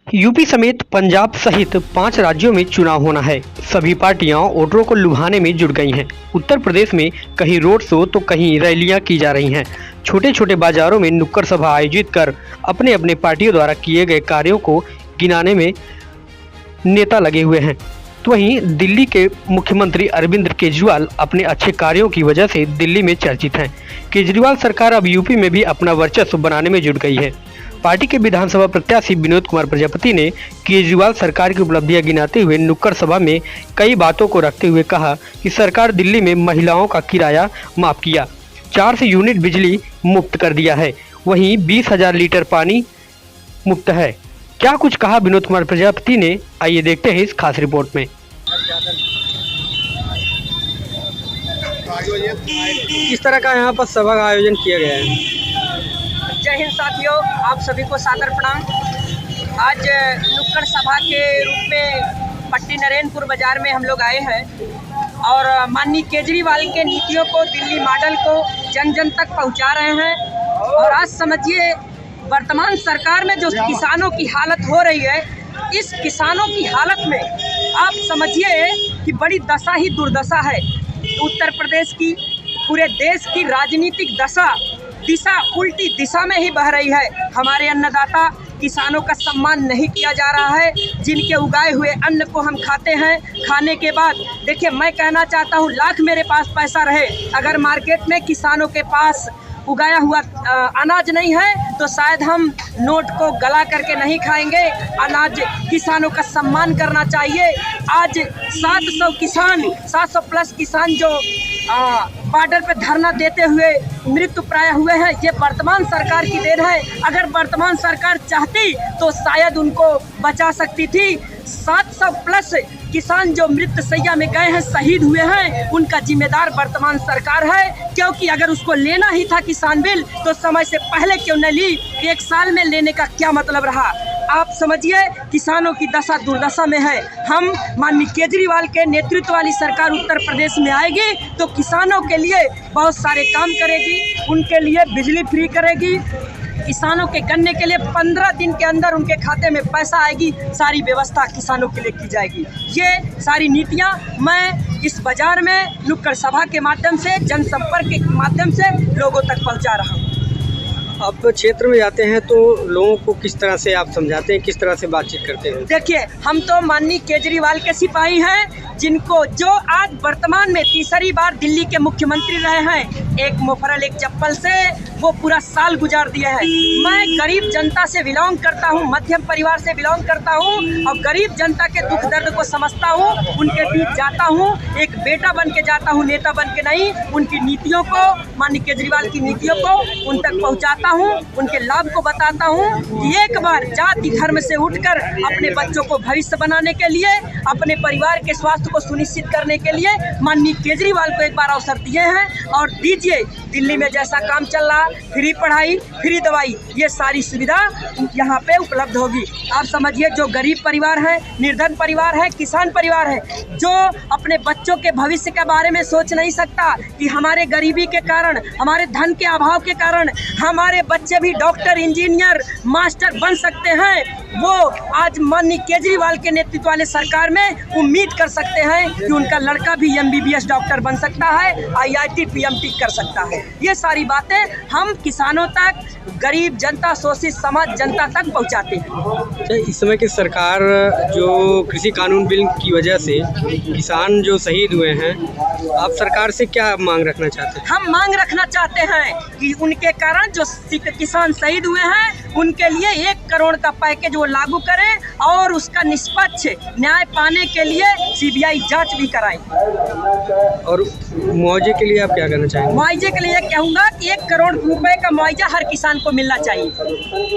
UP समेत पंजाब सहित 5 राज्यों में चुनाव होना है। सभी पार्टियां वोटरों को लुभाने में जुट गई हैं। उत्तर प्रदेश में कहीं रोड शो तो कहीं रैलियां की जा रही हैं। छोटे छोटे बाजारों में नुक्कड़ सभा आयोजित कर अपने अपने पार्टियों द्वारा किए गए कार्यों को गिनाने में नेता लगे हुए हैं। तो वहीं दिल्ली के मुख्यमंत्री अरविंद केजरीवाल अपने अच्छे कार्यों की वजह से दिल्ली में चर्चित हैं। केजरीवाल सरकार अब यूपी में भी अपना वर्चस्व बनाने में जुट गई है। पार्टी के विधानसभा प्रत्याशी विनोद कुमार प्रजापति ने केजरीवाल सरकार की उपलब्धियां गिनाते हुए नुक्कड़ सभा में कई बातों को रखते हुए कहा कि सरकार दिल्ली में महिलाओं का किराया माफ किया, 400 यूनिट बिजली मुफ्त कर दिया है, वहीं 20,000 लीटर पानी मुफ्त है। क्या कुछ कहा विनोद कुमार प्रजापति ने, आइए देखते हैं इस खास रिपोर्ट में। किस तरह का यहाँ पर सभा का आयोजन किया गया है? जय हिंद साथियों, आप सभी को सादर प्रणाम। आज नुक्कड़ सभा के रूप में पट्टी नरेंद्रपुर बाजार में हम लोग आए हैं और माननीय केजरीवाल के नीतियों को, दिल्ली मॉडल को जन जन तक पहुंचा रहे हैं। और आज समझिए वर्तमान सरकार में जो किसानों की हालत हो रही है, इस किसानों की हालत में आप समझिए कि बड़ी दशा ही दुर्दशा है। उत्तर प्रदेश की, पूरे देश की राजनीतिक दिशा उल्टी दिशा में ही बह रही है। हमारे अन्नदाता किसानों का सम्मान नहीं किया जा रहा है, जिनके उगाए हुए अन्न को हम खाते हैं। खाने के बाद देखिए, मैं कहना चाहता हूँ, लाख मेरे पास पैसा रहे, अगर मार्केट में किसानों के पास उगाया हुआ अनाज नहीं है तो शायद हम नोट को गला करके नहीं खाएंगे। अनाज किसानों का सम्मान करना चाहिए। आज 700 प्लस किसान जो बॉर्डर पे धरना देते हुए मृत्यु प्राय हुए हैं, ये वर्तमान सरकार की देन है। अगर वर्तमान सरकार चाहती तो शायद उनको बचा सकती थी। 700 प्लस किसान जो मृत्युशैया में गए हैं, शहीद हुए हैं, उनका जिम्मेदार वर्तमान सरकार है। क्योंकि अगर उसको लेना ही था किसान बिल तो समय से पहले क्यों न ली? 1 साल में लेने का क्या मतलब रहा? आप समझिए किसानों की दशा दुर्दशा में है। हम माननीय केजरीवाल के नेतृत्व वाली सरकार उत्तर प्रदेश में आएगी तो किसानों के लिए बहुत सारे काम करेगी, उनके लिए बिजली फ्री करेगी, किसानों के गन्ने के लिए 15 दिन के अंदर उनके खाते में पैसा आएगी, सारी व्यवस्था किसानों के लिए की जाएगी। ये सारी नीतियां मैं इस बाजार में नुक्कड़ सभा के माध्यम से, जनसंपर्क के माध्यम से लोगों तक पहुंचा रहा हूं। आप क्षेत्र में जाते हैं तो लोगों को किस तरह से आप समझाते हैं, किस तरह से बातचीत करते हैं? देखिए, हम तो माननीय केजरीवाल के सिपाही हैं, जिनको जो आज वर्तमान में तीसरी बार दिल्ली के मुख्यमंत्री रहे हैं। एक मुफरल एक चप्पल से वो पूरा साल गुजार दिया है। मैं गरीब जनता से बिलोंग करता हूँ, मध्यम परिवार से बिलोंग करता हूँ और गरीब जनता के दुख दर्द को समझता हूँ, उनके बीच जाता हूँ, एक बेटा बन के जाता हूँ, नेता बन के नहीं। उनकी नीतियों को, माननीय केजरीवाल की नीतियों को उन तक पहुँचाता हूँ, उनके लाभ को बताता हूँ कि एक बार जाति धर्म से उठकर अपने बच्चों को भविष्य बनाने के लिए, अपने परिवार के स्वास्थ्य को सुनिश्चित करने के लिए माननीय केजरीवाल को एक बार अवसर दिए हैं और दीजिए। दिल्ली में जैसा काम चल रहा, फ्री पढ़ाई, फ्री दवाई, ये सारी सुविधा यहाँ पे उपलब्ध होगी। आप समझिए, जो गरीब परिवार है, निर्धन परिवार है, किसान परिवार है, जो अपने बच्चों के भविष्य के बारे में सोच नहीं सकता कि हमारे गरीबी के कारण, हमारे धन के अभाव के कारण हमारे बच्चे भी डॉक्टर, इंजीनियर, मास्टर बन सकते हैं, वो आज माननीय केजरीवाल के नेतृत्व वाले सरकार में उम्मीद कर सकते हैं कि उनका लड़का भी MBBS डॉक्टर बन सकता है, IIT PMT कर सकता है। ये सारी बातें हम किसानों तक, गरीब जनता, शोषित समाज जनता तक पहुंचाते हैं। इस समय की सरकार जो कृषि कानून बिल की वजह से किसान जो शहीद हुए हैं, आप सरकार से क्या मांग रखना चाहते हैं? हम मांग रखना चाहते हैं कि उनके कारण जो किसान शहीद हुए हैं, उनके लिए 1 करोड़ का पैकेज वो लागू करें और उसका निष्पक्ष न्याय पाने के लिए CBI जांच भी कराएं। और मुआवजे के लिए आप क्या कहना चाहेंगे? मुआवजे के लिए कहूँगा कि 1 करोड़ रुपए का मुआवजा हर किसान को मिलना चाहिए।